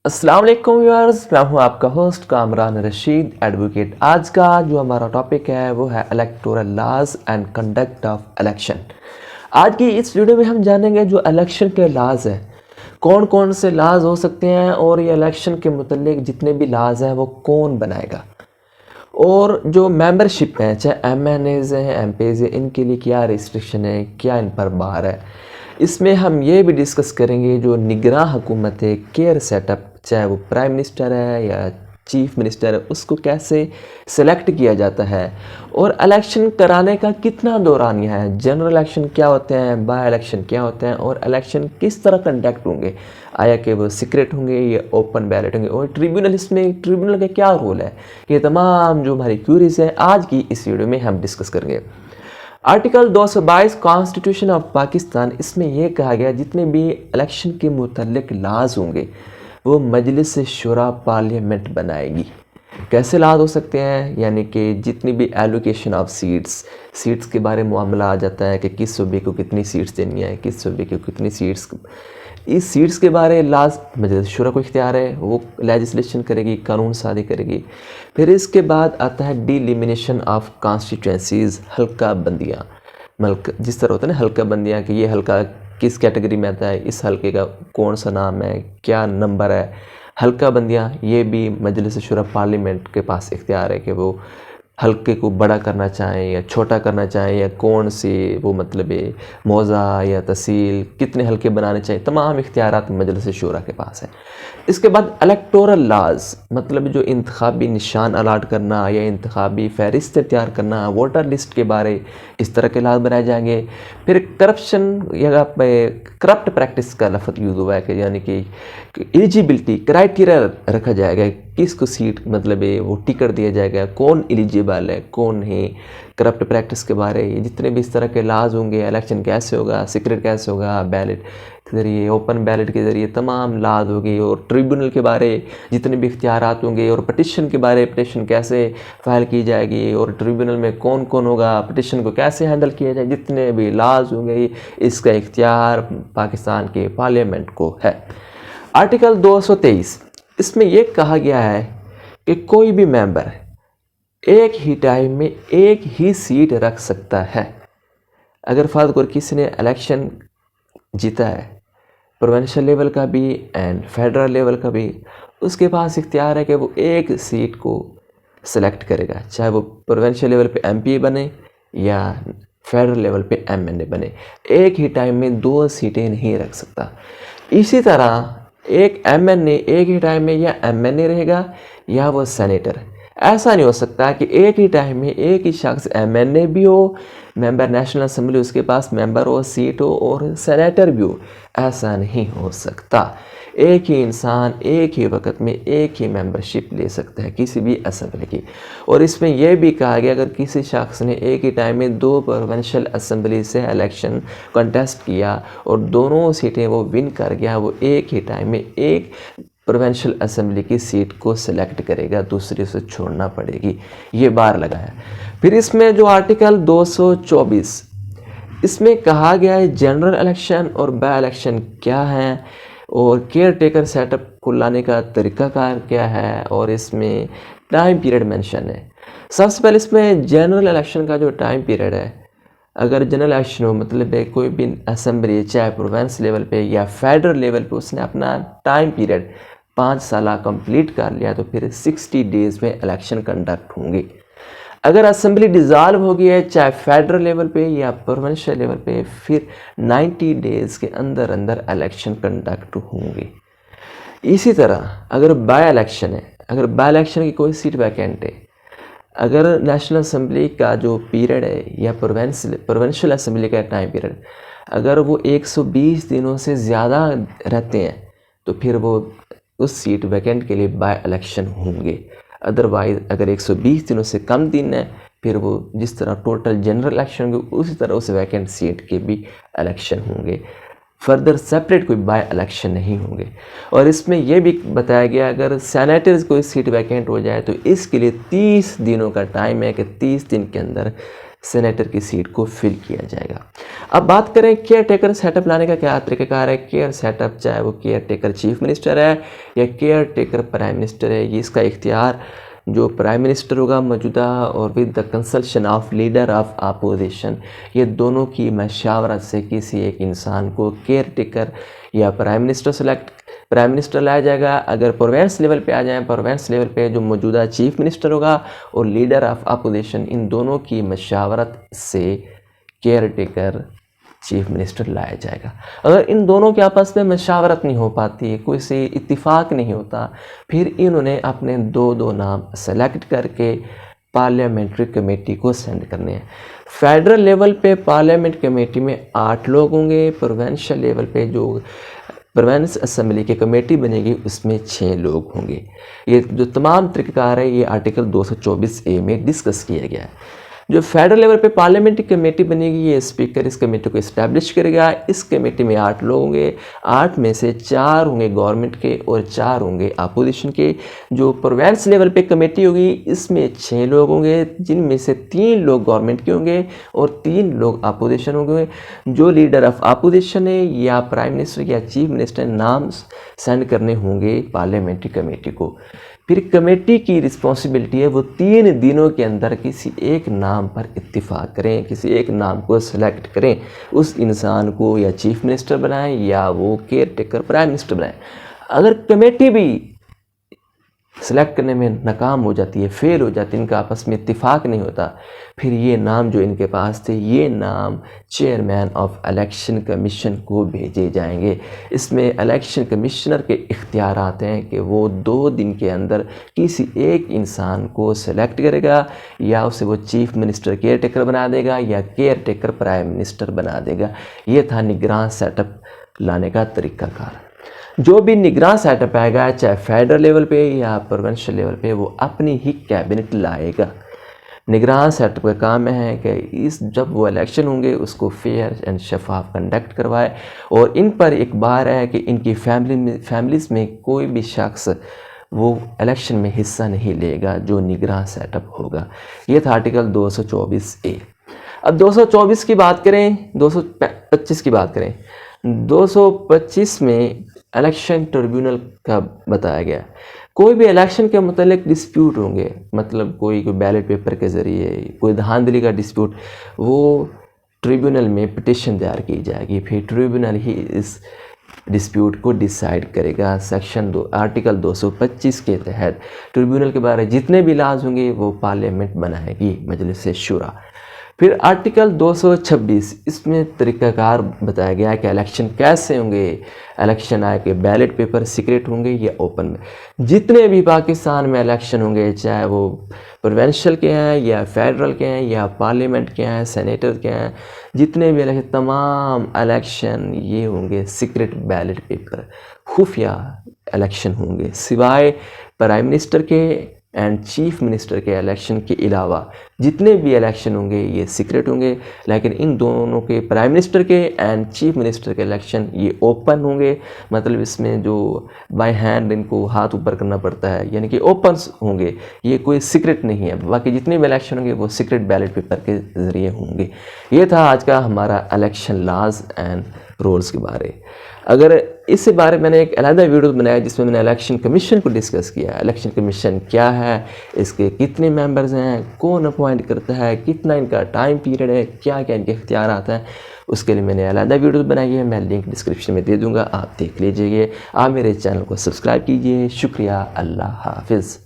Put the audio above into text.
अस्सलाम वालेकुम व्यूअर्स, मैं हूं आपका होस्ट कामरान रशीद एडवोकेट। आज का जो हमारा टॉपिक है वो है electoral laws and conduct of election. आज की इस वीडियो में हम जानेंगे जो इलेक्शन के लॉज हैं, कौन कौन से लॉज हो सकते हैं और ये इलेक्शन के मुतल्लिक जितने भी लॉज हैं वो कौन बनाएगा, और जो मेंबरशिप है चाहे MNAs हैं MPs हैं, इनके लिए क्या रिस्ट्रिक्शन है, क्या इन पर बार है। इसमें हम ये भी डिस्कस करेंगे जो निगरान हुकूमत है, केयर सेटअप, चाहे वो प्राइम मिनिस्टर है या चीफ मिनिस्टर है, उसको कैसे सेलेक्ट किया जाता है और इलेक्शन कराने का कितना दौरानिया है, जनरल इलेक्शन क्या होते हैं, बाय इलेक्शन क्या होते हैं और इलेक्शन किस तरह कंडक्ट होंगे, आया कि वो सीक्रेट होंगे या ओपन बैलेट होंगे, और ट्रिब्यूनल, इसमें ट्रिब्यूनल का क्या रोल है। ये तमाम जो हमारी क्यूरीज है आज की इस वीडियो में हम डिस्कस करेंगे। आर्टिकल 222 कॉन्स्टिट्यूशन ऑफ पाकिस्तान, इसमें यह कहा गया जितने भी इलेक्शन के मुतल्लिक लाज होंगे वो मजलिस शुरा पार्लियामेंट बनाएगी। कैसे लाज हो सकते हैं, यानी कि जितनी भी एलोकेशन ऑफ सीट्स के बारे में मामला आ जाता है कि किस सूबे को कितनी सीट्स देनी है, किस सूबे को कितनी सीट्स, इस सीट्स के बारे लाज मजलिस शुरा को इख्तियार है, वो लेजिस्लेशन करेगी, कानून सादी करेगी। फिर इसके बाद आता है डिलिमिनेशन ऑफ कॉन्स्टिट्यूंसीज़, हल्का बंदियाँ, जिस तरह होता है ना हल्का बंदियाँ कि ये हल्का किस कैटेगरी में आता है, इस हल्के का कौन सा नाम है, क्या नंबर है, हल्का बंदियाँ, ये भी मजलिस शुरा पार्लियामेंट के पास इख्तियार है कि वो हल्के को बड़ा करना चाहें या छोटा करना चाहें, या कौन सी वो मतलब मौज़ा या तहसील कितने हल्के बनाने चाहिए, तमाम इख्तियारात मजलिस शूरा के पास है। इसके बाद इलेक्टोरल लाज, मतलब जो इंतखाबी निशान अलाट करना या इंतखाबी फहरिस्त तैयार करना, वोटर लिस्ट के बारे इस तरह के लाज बनाए जाएंगे। फिर करप्शन या करप्ट प्रैक्टिस का लफ्ज़ यूज़ हुआ है कि यानी कि एलिजिबिलिटी क्राइटेरिया रखा जाएगा, किसको सीट मतलब वो टिकट दिया जाएगा, कौन एलिजिबल है कौन नहीं। करप्ट प्रैक्टिस के बारे जितने भी इस तरह के लाज होंगे, इलेक्शन कैसे होगा, सीक्रेट कैसे होगा, बैलेट के ज़रिए, ओपन बैलेट के ज़रिए, तमाम लाज होगी। और ट्रिब्यूनल के बारे जितने भी इख्तियारात होंगे, और पटिशन के बारे, पटिशन कैसे फाइल की जाएगी और ट्रिब्यूनल में कौन कौन होगा, पटिशन को कैसे हैंडल किया जाए, जितने भी लाज होंगे इसका इख्तियार पाकिस्तान के पार्लियामेंट को है। आर्टिकल 223, इसमें यह कहा गया है कि कोई भी मेंबर एक ही टाइम में एक ही सीट रख सकता है। अगर फर्ज कर किसी ने इलेक्शन जीता है, प्रोविंशियल लेवल का भी एंड फेडरल लेवल का भी, उसके पास इख्तियार है कि वो एक सीट को सेलेक्ट करेगा, चाहे वो प्रोविंशियल लेवल पे MP बने या फेडरल लेवल पे MNA बने। एक ही टाइम में दो सीटें नहीं रख सकता। इसी तरह एक MNA एक ही टाइम में या MNA रहेगा या वो सेनेटर। ऐसा नहीं हो सकता कि एक ही टाइम में एक ही शख्स MNA भी हो, मेंबर नेशनल असेंबली उसके पास मेंबर हो, सीट हो, और सेनेटर भी हो। ऐसा नहीं हो सकता। एक ही इंसान एक ही वक्त में एक ही मेंबरशिप ले सकता है किसी भी असेंबली की। और इसमें यह भी कहा गया अगर किसी शख्स ने एक ही टाइम में दो प्रोविंशियल असेंबली से इलेक्शन कंटेस्ट किया और दोनों सीटें वो विन कर गया, वो एक ही टाइम में एक प्रोविंशियल असेंबली की सीट को सिलेक्ट करेगा, दूसरी से छोड़ना पड़ेगी। ये बार लगाया। फिर इसमें जो आर्टिकल 224, इसमें कहा गया है जनरल इलेक्शन और बाय इलेक्शन क्या है और केयर टेकर सेटअप को लाने का तरीक़ाकार क्या है, और इसमें टाइम पीरियड मेंशन है। सबसे पहले इसमें जनरल इलेक्शन का जो टाइम पीरियड है, अगर जनरल इलेक्शन हो मतलब है कोई भी असेंबली चाहे प्रोविंस लेवल पे या फेडरल लेवल पे उसने अपना टाइम पीरियड 5 साल कंप्लीट कर लिया तो फिर 60 डेज़ में इलेक्शन कंडक्ट होंगे। अगर असेंबली डिज़ाल्व हो गई है चाहे फेडरल लेवल पे या प्रोविंशियल लेवल पे, फिर 90 डेज़ के अंदर अंदर इलेक्शन कंडक्ट होंगे। इसी तरह अगर बाय इलेक्शन है, अगर बाय इलेक्शन की कोई सीट वैकेंट है, अगर नेशनल असेंबली का जो पीरियड है या प्रोविंशियल असेंबली का टाइम पीरियड अगर वो 120 दिनों से ज़्यादा रहते हैं तो फिर वो उस सीट वैकेंट के लिए बाय इलेक्शन होंगे। अदरवाइज़ अगर 120 दिनों से कम दिन है फिर वो जिस तरह टोटल जनरल इलेक्शन होंगे उसी तरह उस वैकेंट सीट के भी इलेक्शन होंगे। फर्दर सेपरेट कोई बाय इलेक्शन नहीं होंगे। और इसमें यह भी बताया गया अगर सेनेटर्स कोई सीट वैकेंट हो जाए तो इसके लिए 30 दिनों का टाइम है कि 30 दिन के अंदर सेनेटर की सीट को फिल किया जाएगा। अब बात करें केयर टेकर सेटअप लाने का क्या तरीक़ाकार है। केयर सेटअप चाहे वो केयर टेकर चीफ मिनिस्टर है या केयर टेकर प्राइम मिनिस्टर है, ये इसका इख्तियार जो प्राइम मिनिस्टर होगा मौजूदा और with the consultation of leader of opposition, ये दोनों की मशावरत से किसी एक इंसान को केयर टेकर या प्राइम मिनिस्टर लाया जाएगा। अगर प्रोविंस लेवल पे आ जाए, प्रोविंस लेवल पे जो मौजूदा चीफ मिनिस्टर होगा और लीडर ऑफ अपोजिशन, इन दोनों की मशावरत से केयर टेकर चीफ मिनिस्टर लाया जाएगा। अगर इन दोनों के आपस में मशावरत नहीं हो पाती, कोई से इत्तिफाक नहीं होता, फिर इन्होंने अपने दो नाम सेलेक्ट करके पार्लियामेंट्री कमेटी को सेंड करने हैं। फेडरल लेवल पे पार्लियामेंट कमेटी में 8 लोग होंगे, प्रोविंशियल लेवल पे जो प्रोविंस असेंबली की कमेटी बनेगी उसमें 6 लोग होंगे। ये जो तमाम तरीक़ाकार है ये आर्टिकल 224A में डिस्कस किया गया है। जो फेडरल लेवल पे पार्लियामेंट्री कमेटी बनेगी, ये स्पीकर इस कमेटी को इस्टेब्लिश करेगा। इस कमेटी में 8 लोग होंगे, 8 में से 4 होंगे गवर्नमेंट के और 4 होंगे अपोजिशन के। जो प्रोविंस लेवल पे कमेटी होगी इसमें 6 लोग होंगे, जिनमें से 3 लोग गवर्नमेंट के होंगे और 3 लोग अपोजिशन होंगे। जो लीडर ऑफ अपोजिशन है या प्राइम मिनिस्टर या चीफ मिनिस्टर नाम सेंड करने होंगे पार्लियामेंट्री कमेटी को। फिर कमेटी की रिस्पॉन्सिबिलिटी है वो 3 दिनों के अंदर किसी एक नाम पर इत्तिफाक करें, किसी एक नाम को सिलेक्ट करें, उस इंसान को या चीफ मिनिस्टर बनाएं या वो केयर टेकर प्राइम मिनिस्टर बनाएं। अगर कमेटी भी सिलेक्ट करने में नाकाम हो जाती है, फेल हो जाती है, इनका आपस में इत्तिफाक नहीं होता, फिर ये नाम जो इनके पास थे ये नाम चेयरमैन ऑफ इलेक्शन कमीशन को भेजे जाएंगे। इसमें इलेक्शन कमिश्नर के इख्तियारात हैं कि वो 2 दिन के अंदर किसी एक इंसान को सेलेक्ट करेगा, या उसे वो चीफ मिनिस्टर केयर टेकर बना देगा या केयर टेकर प्राइम मिनिस्टर बना देगा। ये था निगरान सेटअप लाने का तरीक़ाकार। जो भी निगरान सेटअप आएगा चाहे फेडरल लेवल पे या प्रोविंशियल लेवल पे, वो अपनी ही कैबिनेट लाएगा। निगरान सेटअप का काम है कि जब वो इलेक्शन होंगे उसको फेयर एंड शफाफ कंडक्ट करवाए, और इन पर एक बार है कि इनकी फैमिलीज़ में कोई भी शख्स वो इलेक्शन में हिस्सा नहीं लेगा जो निगरान सेटअप होगा। ये था आर्टिकल 224A। अब 224 की बात करें, 225 की बात करें। 225 में इलेक्शन ट्रिब्यूनल का बताया गया। कोई भी इलेक्शन के मतलब डिस्प्यूट होंगे, मतलब कोई बैलेट पेपर के ज़रिए कोई धांधली का डिस्प्यूट, वो ट्रिब्यूनल में पिटिशन तैयार की जाएगी, फिर ट्रिब्यूनल ही इस डिस्प्यूट को डिसाइड करेगा। सेक्शन 2 आर्टिकल 225 के तहत ट्रिब्यूनल के बारे जितने भी लाज होंगे वो पार्लियामेंट बनाएगी, मजलिस शूरा। फिर आर्टिकल 226 इसमें तरीक़ाकार बताया गया है कि इलेक्शन कैसे होंगे। इलेक्शन आए कि बैलेट पेपर सीक्रेट होंगे या ओपन में। जितने भी पाकिस्तान में इलेक्शन होंगे, चाहे वो प्रोविंशियल के हैं या फेडरल के हैं या पार्लियामेंट के हैं, सेनेटर के हैं, जितने भी इलेक्शन, तमाम इलेक्शन ये होंगे सीक्रेट बैलेट पेपर, खुफिया इलेक्शन होंगे, सिवाय प्राइम मिनिस्टर के एंड चीफ मिनिस्टर के इलेक्शन के अलावा जितने भी इलेक्शन होंगे ये सीक्रेट होंगे। लेकिन इन दोनों के प्राइम मिनिस्टर के एंड चीफ मिनिस्टर के इलेक्शन ये ओपन होंगे, मतलब इसमें जो बाय हैंड इनको हाथ ऊपर करना पड़ता है, यानी कि ओपन होंगे, ये कोई सीक्रेट नहीं है। बाकी जितने भी इलेक्शन होंगे वो सीक्रेट बैलेट पेपर के ज़रिए होंगे। ये था आज का हमारा इलेक्शन लॉज एंड रूल्स के बारे। अगर इससे बारे मैंने एक अलग वीडियो बनाया जिसमें मैंने इलेक्शन कमीशन को डिस्कस किया। इलेक्शन कमीशन क्या है, इसके कितने मेंबर्स हैं, कौन अपॉइंट करता है, कितना इनका टाइम पीरियड है, क्या क्या इनके इख्तियारात हैं, उसके लिए मैंने अलग वीडियो बनाई है। मैं लिंक डिस्क्रिप्शन में दे दूँगा, आप देख लीजिए। आप मेरे चैनल को सब्सक्राइब कीजिए। शुक्रिया, अल्लाह हाफिज़।